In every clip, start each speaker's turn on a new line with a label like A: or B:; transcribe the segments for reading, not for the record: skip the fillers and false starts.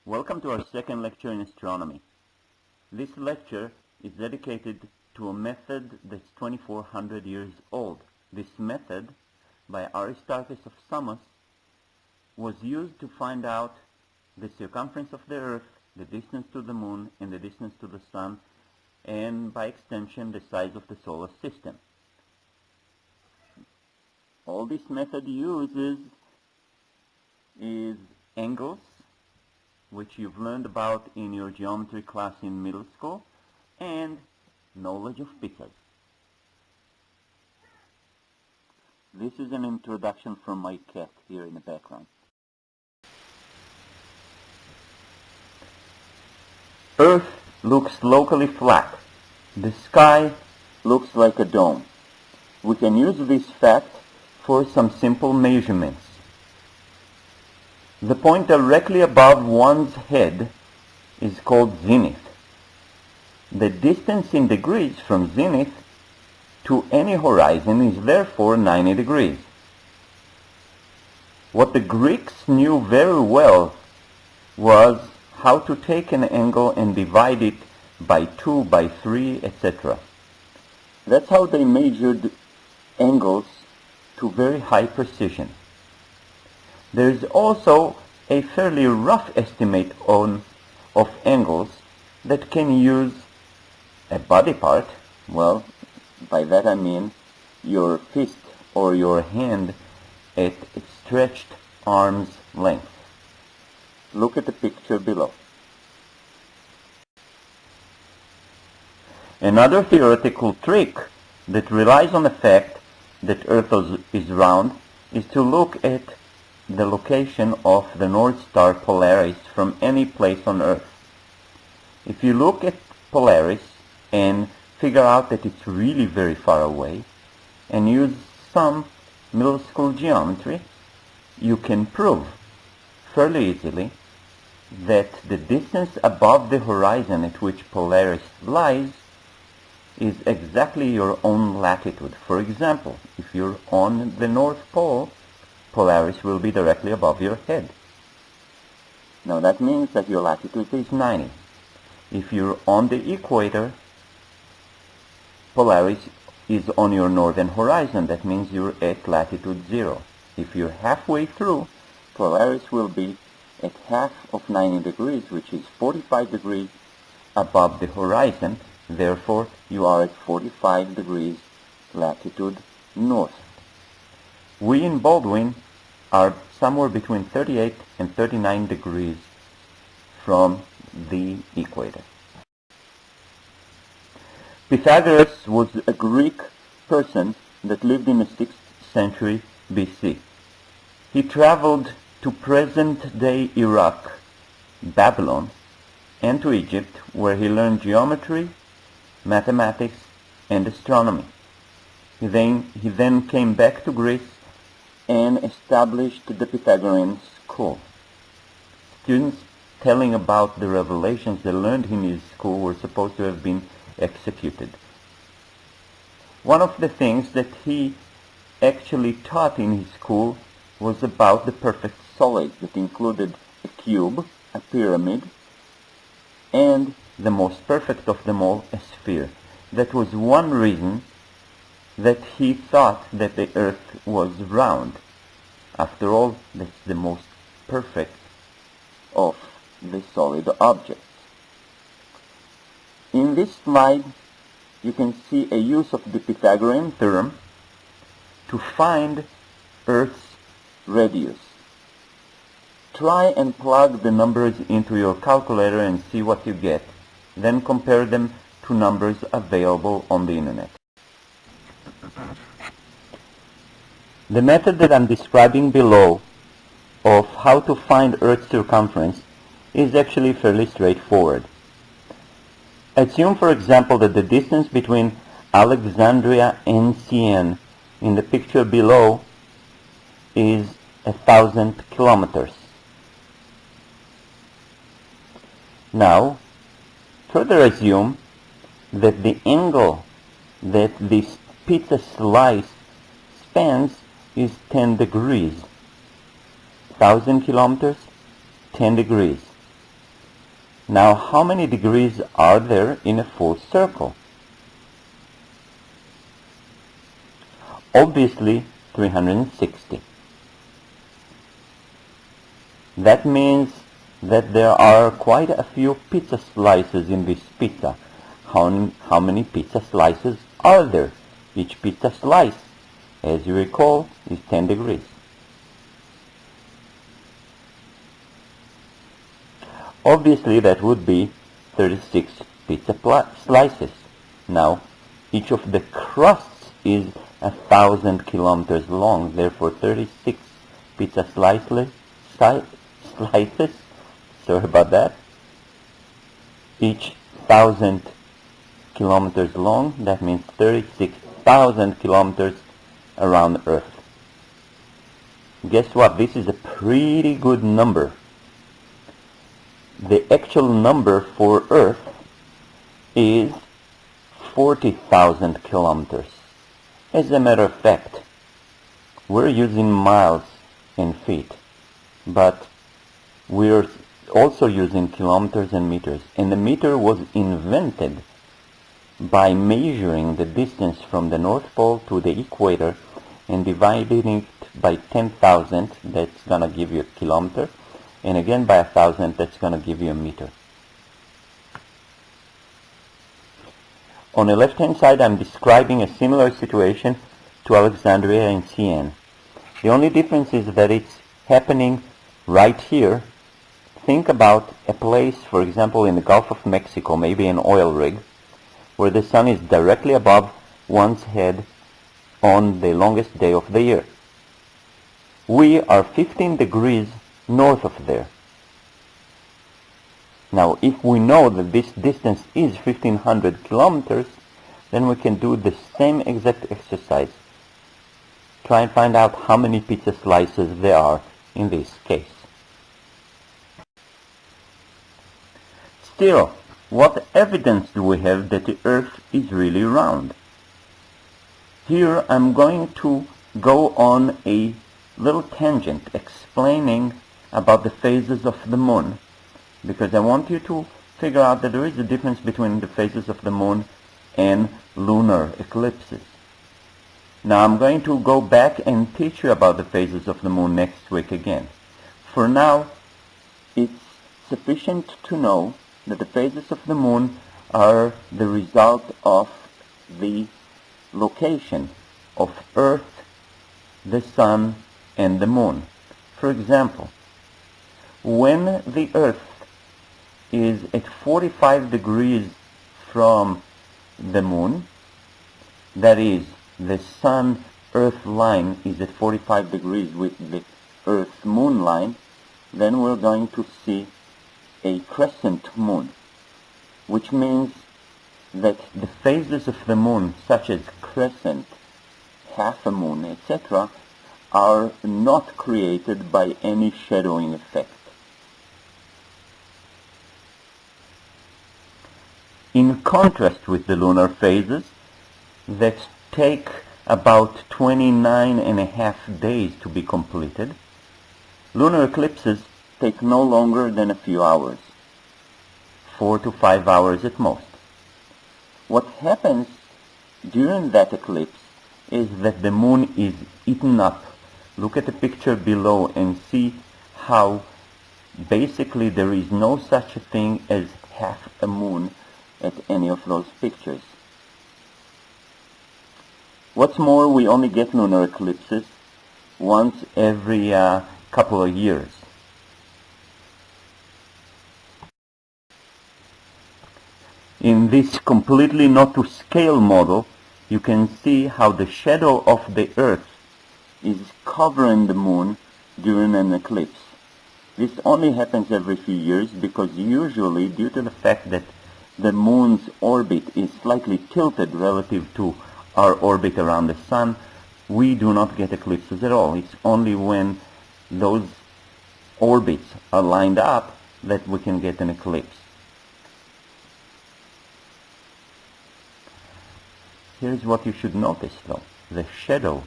A: Welcome to our second lecture in astronomy. This lecture is dedicated to a method that's 2400 years old. This method, by Aristarchus of Samos, was used to find out the circumference of the Earth, the distance to the Moon, and the distance to the Sun, and by extension the size of the solar system. All this method uses is angles, which you've learned about in your geometry class in middle school, and knowledge of pizzas. This is an introduction from my cat here in the background. Earth looks locally flat. The sky looks like a dome. We can use this fact for some simple measurements. The point directly above one's head is called zenith. The distance in degrees from zenith to any horizon is therefore 90 degrees. What the Greeks knew very well was how to take an angle and divide it by 2, by 3, etc. That's how they measured angles to very high precision. There is also a fairly rough estimate of angles that can use a body part. Well, by that I mean your fist or your hand at stretched arm's length. Look at the picture below. Another theoretical trick that relies on the fact that Earth is round is to look at the location of the North Star Polaris from any place on Earth. If you look at Polaris and figure out that it's really very far away and use some middle school geometry, you can prove fairly easily that the distance above the horizon at which Polaris lies is exactly your own latitude. For example, if you're on the North Pole, Polaris will be directly above your head. Now that means that your latitude is 90. If you're on the equator, Polaris is on your northern horizon. That means you're at latitude 0. If you're halfway through, Polaris will be at half of 90 degrees, which is 45 degrees above the horizon. Therefore, you are at 45 degrees latitude north. We in Baldwin are somewhere between 38 and 39 degrees from the equator. Pythagoras was a Greek person that lived in the 6th century BC. He traveled to present-day Iraq, Babylon, and to Egypt, where he learned geometry, mathematics, and astronomy. He then came back to Greece and established the Pythagorean school. Students telling about the revelations they learned in his school were supposed to have been executed. One of the things that he actually taught in his school was about the perfect solids that included a cube, a pyramid, and the most perfect of them all, a sphere. That was one reason that he thought that the Earth was round. After all, that's the most perfect of the solid objects. In this slide, you can see a use of the Pythagorean theorem to find Earth's radius. Try and plug the numbers into your calculator and see what you get. Then compare them to numbers available on the internet. The method that I'm describing below of how to find Earth's circumference is actually fairly straightforward. Assume, for example, that the distance between Alexandria and Siena in the picture below is 1,000 kilometers. Now, further assume that the angle that this pizza slice spans is 10 degrees. 1,000 kilometers, 10 degrees. Now, how many degrees are there in a full circle? Obviously, 360. That means that there are quite a few pizza slices in this pizza. How many pizza slices are there? Each pizza slice, as you recall, is 10 degrees. Obviously, that would be 36 pizza slices. Now, each of the crusts is 1,000 kilometers long, therefore 36 pizza slices, sorry about that, each 1,000 kilometers long, that means 36,000 kilometers around Earth. Guess what? This is a pretty good number. The actual number for Earth is 40,000 kilometers. As a matter of fact, we're using miles and feet, but we're also using kilometers and meters. And the meter was invented by measuring the distance from the North Pole to the equator and dividing it by 10,000, that's going to give you a kilometer, and again by 1,000, that's going to give you a meter. On the left-hand side, I'm describing a similar situation to Alexandria and Siena. The only difference is that it's happening right here. Think about a place, for example, in the Gulf of Mexico, maybe an oil rig, where the sun is directly above one's head on the longest day of the year. We are 15 degrees north of there. Now, if we know that this distance is 1,500 kilometers, then we can do the same exact exercise. Try and find out how many pizza slices there are in this case. Still, what evidence do we have that the Earth is really round? Here I'm going to go on a little tangent explaining about the phases of the moon, because I want you to figure out that there is a difference between the phases of the moon and lunar eclipses. Now I'm going to go back and teach you about the phases of the moon next week again. For now, it's sufficient to know that the phases of the moon are the result of the location of Earth, the Sun, and the Moon. For example, when the Earth is at 45 degrees from the Moon, that is, the Sun-Earth line is at 45 degrees with the Earth-Moon line, then we're going to see a crescent moon, which means that the phases of the moon, such as crescent, half a moon, etc., are not created by any shadowing effect. In contrast with the lunar phases that take about 29.5 days to be completed, lunar eclipses take no longer than a few hours, 4 to 5 hours at most. What happens during that eclipse is that the moon is eaten up. Look at the picture below and see how basically there is no such a thing as half a moon at any of those pictures. What's more, we only get lunar eclipses once every couple of years. In this completely not to scale model, you can see how the shadow of the Earth is covering the moon during an eclipse. This only happens every few years because usually, due to the fact that the moon's orbit is slightly tilted relative to our orbit around the sun, we do not get eclipses at all. It's only when those orbits are lined up that we can get an eclipse. Here's what you should notice though. The shadow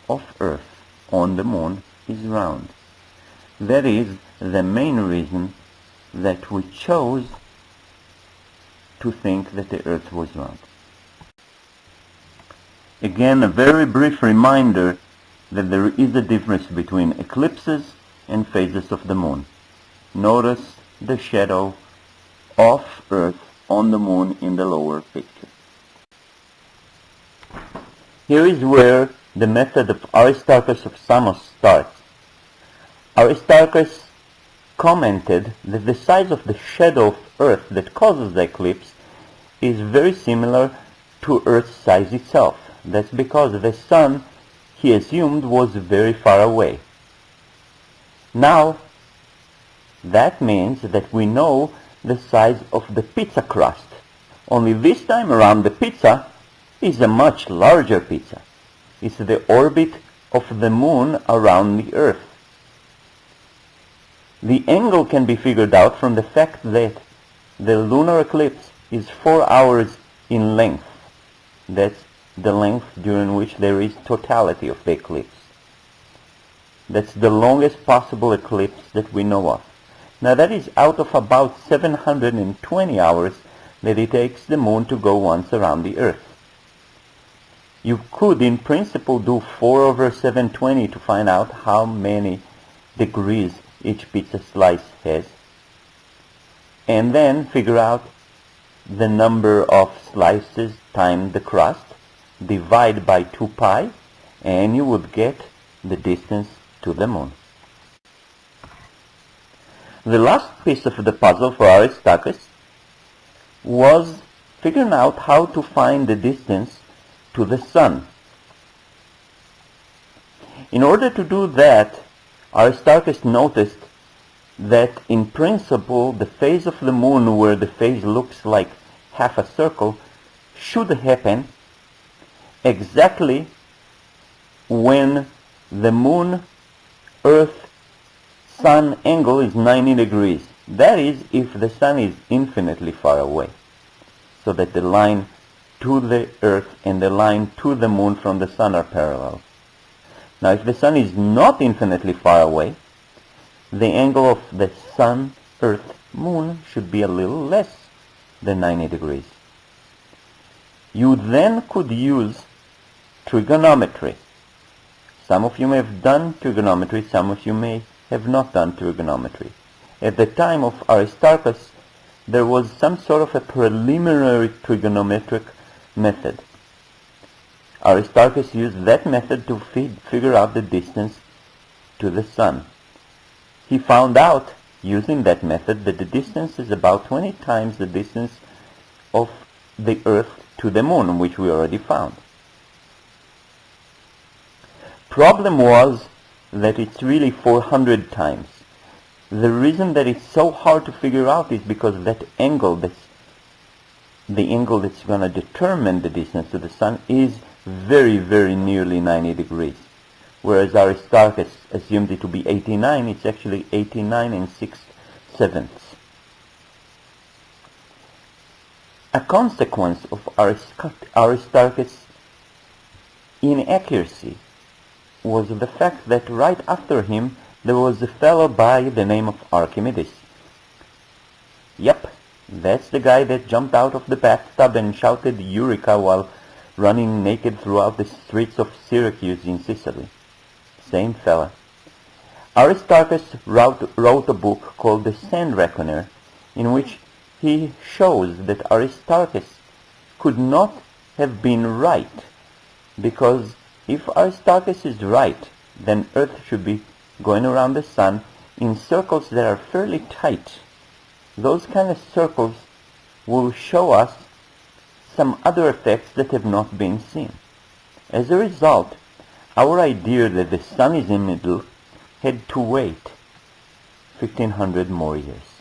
A: of Earth on the moon is round. That is the main reason that we chose to think that the Earth was round. Again, a very brief reminder that there is a difference between eclipses and phases of the moon. Notice the shadow of Earth on the moon in the lower picture. Here is where the method of Aristarchus of Samos starts. Aristarchus commented that the size of the shadow of Earth that causes the eclipse is very similar to Earth's size itself. That's because the sun, he assumed, was very far away. Now, that means that we know the size of the pizza crust. Only this time around the pizza is a much larger pizza. It's the orbit of the moon around the Earth. The angle can be figured out from the fact that the lunar eclipse is 4 hours in length. That's the length during which there is totality of the eclipse. That's the longest possible eclipse that we know of. Now that is out of about 720 hours that it takes the moon to go once around the Earth. You could, in principle, do 4 over 720 to find out how many degrees each pizza slice has, and then figure out the number of slices times the crust, divide by 2 pi, and you would get the distance to the moon. The last piece of the puzzle for Aristarchus was figuring out how to find the distance to the sun. In order to do that, Aristarchus noticed that in principle the phase of the moon, where the phase looks like half a circle, should happen exactly when the moon-Earth-Sun angle is 90 degrees. That is, if the sun is infinitely far away, so that the line to the Earth and the line to the moon from the sun are parallel. Now, if the sun is not infinitely far away, the angle of the sun, Earth, moon should be a little less than 90 degrees. You then could use trigonometry. Some of you may have done trigonometry, some of you may have not done trigonometry. At the time of Aristarchus, there was some sort of a preliminary trigonometric method. Aristarchus used that method to figure out the distance to the sun. He found out, using that method, that the distance is about 20 times the distance of the Earth to the moon, which we already found. Problem was that it's really 400 times. The reason that it's so hard to figure out is because that angle, the angle that's going to determine the distance to the sun, is very, very nearly 90 degrees. Whereas Aristarchus assumed it to be 89, it's actually 89 and 6/7. A consequence of Aristarchus' inaccuracy was the fact that right after him there was a fellow by the name of Archimedes. Yep, that's the guy that jumped out of the bathtub and shouted Eureka while running naked throughout the streets of Syracuse in Sicily. Same fella. Aristarchus wrote a book called The Sand Reckoner, in which he shows that Aristarchus could not have been right, because if Aristarchus is right, then Earth should be going around the sun in circles that are fairly tight. Those kind of circles will show us some other effects that have not been seen. As a result, our idea that the sun is in the middle had to wait 1500 more years.